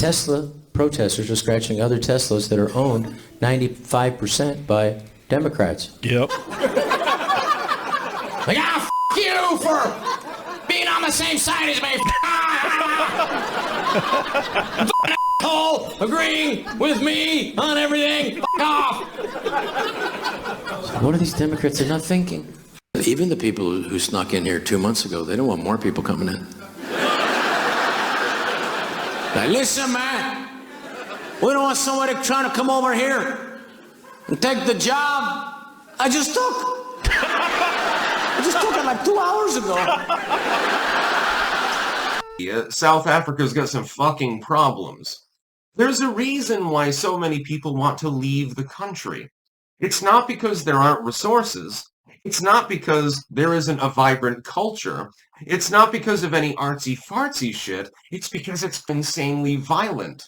Tesla protesters are scratching other Teslas that are owned 95% by Democrats. Yep. Like, f*** you for being on the same side as me. Asshole, agreeing with me on everything. F*** off. What are these Democrats? They're not thinking. Even the people who snuck in here 2 months ago, they don't want more people coming in. Now listen, man. We don't want somebody trying to come over here and take the job I just took. I just took it like 2 hours ago. South Africa's got some fucking problems. There's a reason why so many people want to leave the country. It's not because there aren't resources. It's not because there isn't a vibrant culture. It's not because of any artsy-fartsy shit. It's because it's insanely violent.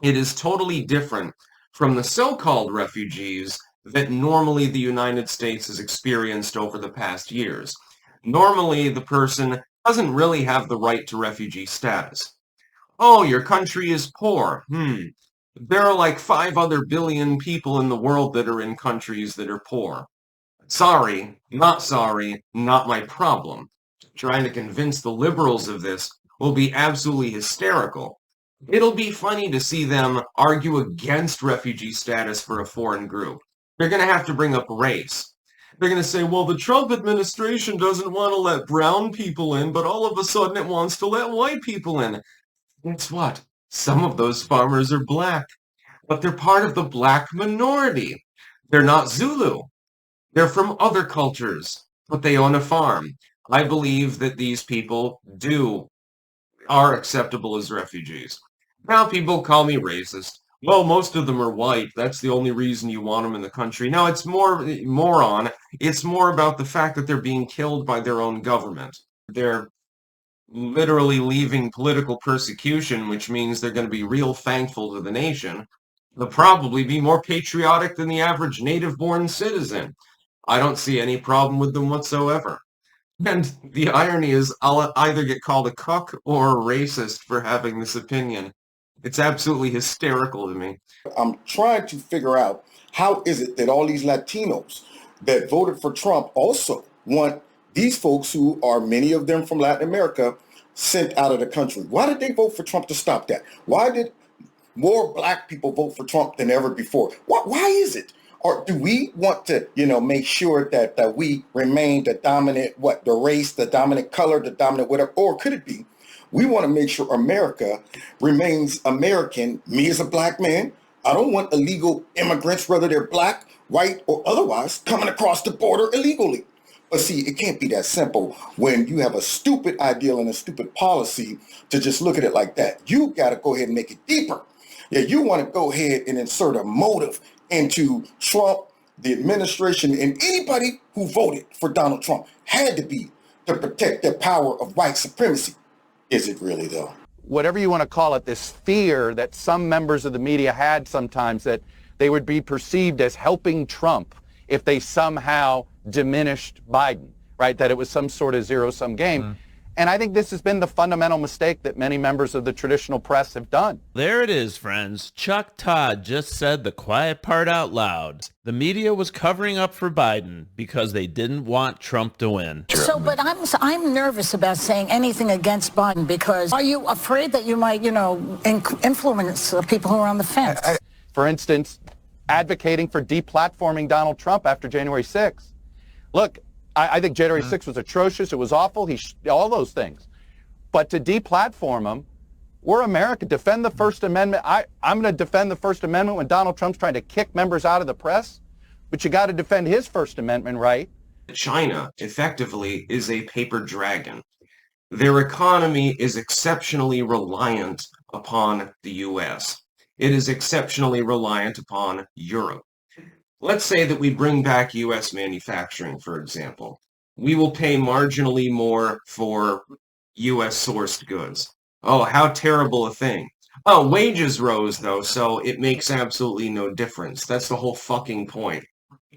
It is totally different from the so-called refugees that normally the United States has experienced over the past years. Normally, the person doesn't really have the right to refugee status. Oh, your country is poor. There are like 5 other billion people in the world that are in countries that are poor. Sorry, not my problem. Trying to convince the liberals of this will be absolutely hysterical. It'll be funny to see them argue against refugee status for a foreign group. They're going to have to bring up race. They're going to say, well, the Trump administration doesn't want to let brown people in, but all of a sudden it wants to let white people in. Guess what? Some of those farmers are black, but they're part of the black minority. They're not Zulu. They're from other cultures, but they own a farm. I believe that these people are acceptable as refugees. Now people call me racist. Well, most of them are white. That's the only reason you want them in the country. No, it's moron. It's more about the fact that they're being killed by their own government. They're literally leaving political persecution, which means they're going to be real thankful to the nation. They'll probably be more patriotic than the average native-born citizen. I don't see any problem with them whatsoever. And the irony is I'll either get called a cuck or a racist for having this opinion. It's absolutely hysterical to me. I'm trying to figure out how is it that all these Latinos that voted for Trump also want these folks, who are many of them from Latin America, sent out of the country. Why did they vote for Trump to stop that? Why did more black people vote for Trump than ever before? Why is it? Or do we want to, make sure that we remain the dominant, the race, the dominant color, the dominant whatever? Or could it be we want to make sure America remains American? Me as a black man, I don't want illegal immigrants, whether they're black, white, or otherwise, coming across the border illegally. But see, it can't be that simple when you have a stupid ideal and a stupid policy to just look at it like that. You got to go ahead and make it deeper. Yeah, you want to go ahead and insert a motive into Trump, the administration, and anybody who voted for Donald Trump had to be to protect the power of white supremacy. Is it really, though? Whatever you want to call it, this fear that some members of the media had sometimes that they would be perceived as helping Trump if they somehow diminished Biden, right? That it was some sort of zero-sum game. And I think this has been the fundamental mistake that many members of the traditional press have done. There it is, friends. Chuck Todd just said the quiet part out loud. The media was covering up for Biden because they didn't want Trump to win. So, but I'm nervous about saying anything against Biden because are you afraid that you might, influence people who are on the fence? For instance, advocating for deplatforming Donald Trump after January 6th. Look, I think January 6th was atrocious. It was awful. All those things. But to deplatform him, we're America. Defend the First Amendment. I'm going to defend the First Amendment when Donald Trump's trying to kick members out of the press. But you got to defend his First Amendment right. China, effectively, is a paper dragon. Their economy is exceptionally reliant upon the U.S. It is exceptionally reliant upon Europe. Let's say that we bring back U.S. manufacturing, for example. We will pay marginally more for U.S.-sourced goods. Oh, how terrible a thing. Oh, wages rose, though, so it makes absolutely no difference. That's the whole fucking point.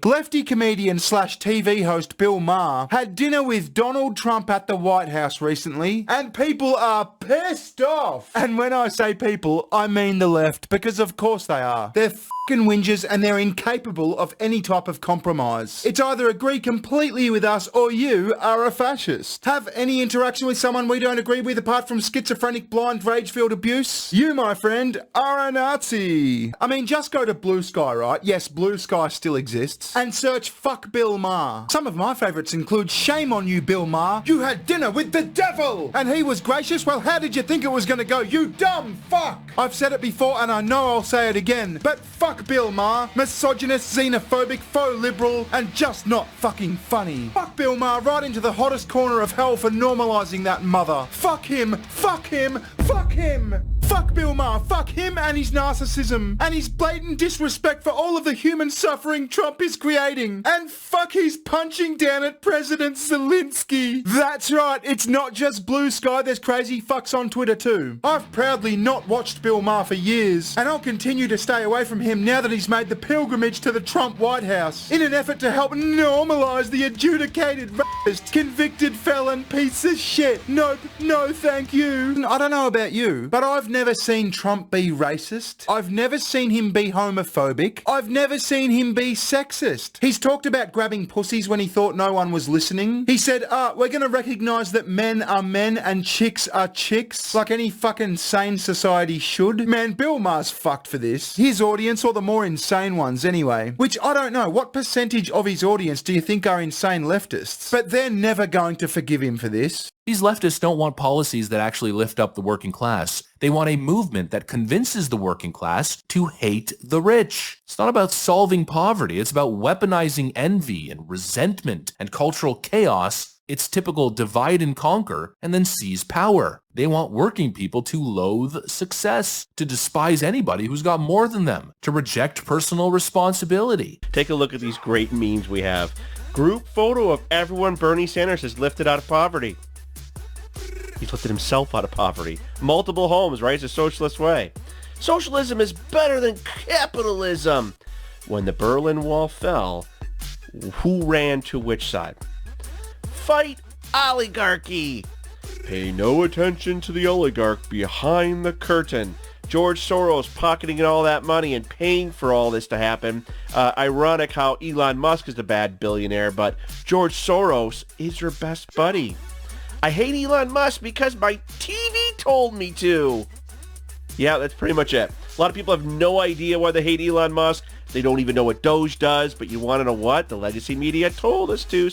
Lefty comedian slash TV host Bill Maher had dinner with Donald Trump at the White House recently, and people are pissed off. And when I say people, I mean the left, because of course they are. They're fucking whingers and they're incapable of any type of compromise. It's either agree completely with us or you are a fascist. Have any interaction with someone we don't agree with apart from schizophrenic, blind, rage-filled abuse? You, my friend, are a Nazi. I mean, just go to Blue Sky, right? Yes, Blue Sky still exists. And search fuck Bill Maher. Some of my favourites include shame on you, Bill Maher. You had dinner with the devil! And he was gracious? Well, how did you think it was going to go, you dumb fuck? I've said it before and I know I'll say it again, but fuck Bill Maher. Misogynist, xenophobic, faux liberal, and just not fucking funny. Fuck Bill Maher right into the hottest corner of hell for normalising that mother. Fuck him! Fuck him! Fuck him! Fuck Bill Maher, fuck him and his narcissism, and his blatant disrespect for all of the human suffering Trump is creating, and fuck his punching down at President Zelensky. That's right, it's not just Blue Sky, there's crazy fucks on Twitter too. I've proudly not watched Bill Maher for years, and I'll continue to stay away from him now that he's made the pilgrimage to the Trump White House, in an effort to help normalise the adjudicated racist, convicted felon piece of shit. Nope, no thank you. I don't know about you, but I've never seen Trump be racist. I've never seen him be homophobic. I've never seen him be sexist. He's talked about grabbing pussies when he thought no one was listening. He said, we're going to recognise that men are men and chicks are chicks, like any fucking sane society should. Man, Bill Maher's fucked for this. His audience, or the more insane ones anyway. Which, I don't know, what percentage of his audience do you think are insane leftists? But they're never going to forgive him for this. These leftists don't want policies that actually lift up the working class. They want a movement that convinces the working class to hate the rich. It's not about solving poverty. It's about weaponizing envy and resentment and cultural chaos. It's typical divide and conquer and then seize power. They want working people to loathe success, to despise anybody who's got more than them, to reject personal responsibility. Take a look at these great memes we have. Group photo of everyone Bernie Sanders has lifted out of poverty. He's lifted himself out of poverty. Multiple homes, right? It's a socialist way. Socialism is better than capitalism. When the Berlin Wall fell, who ran to which side? Fight oligarchy. Pay no attention to the oligarch behind the curtain. George Soros pocketing all that money and paying for all this to happen. Ironic how Elon Musk is the bad billionaire, but George Soros is your best buddy. I hate Elon Musk because my TV told me to. Yeah, that's pretty much it. A lot of people have no idea why they hate Elon Musk. They don't even know what Doge does, but you want to know what? The legacy media told us to.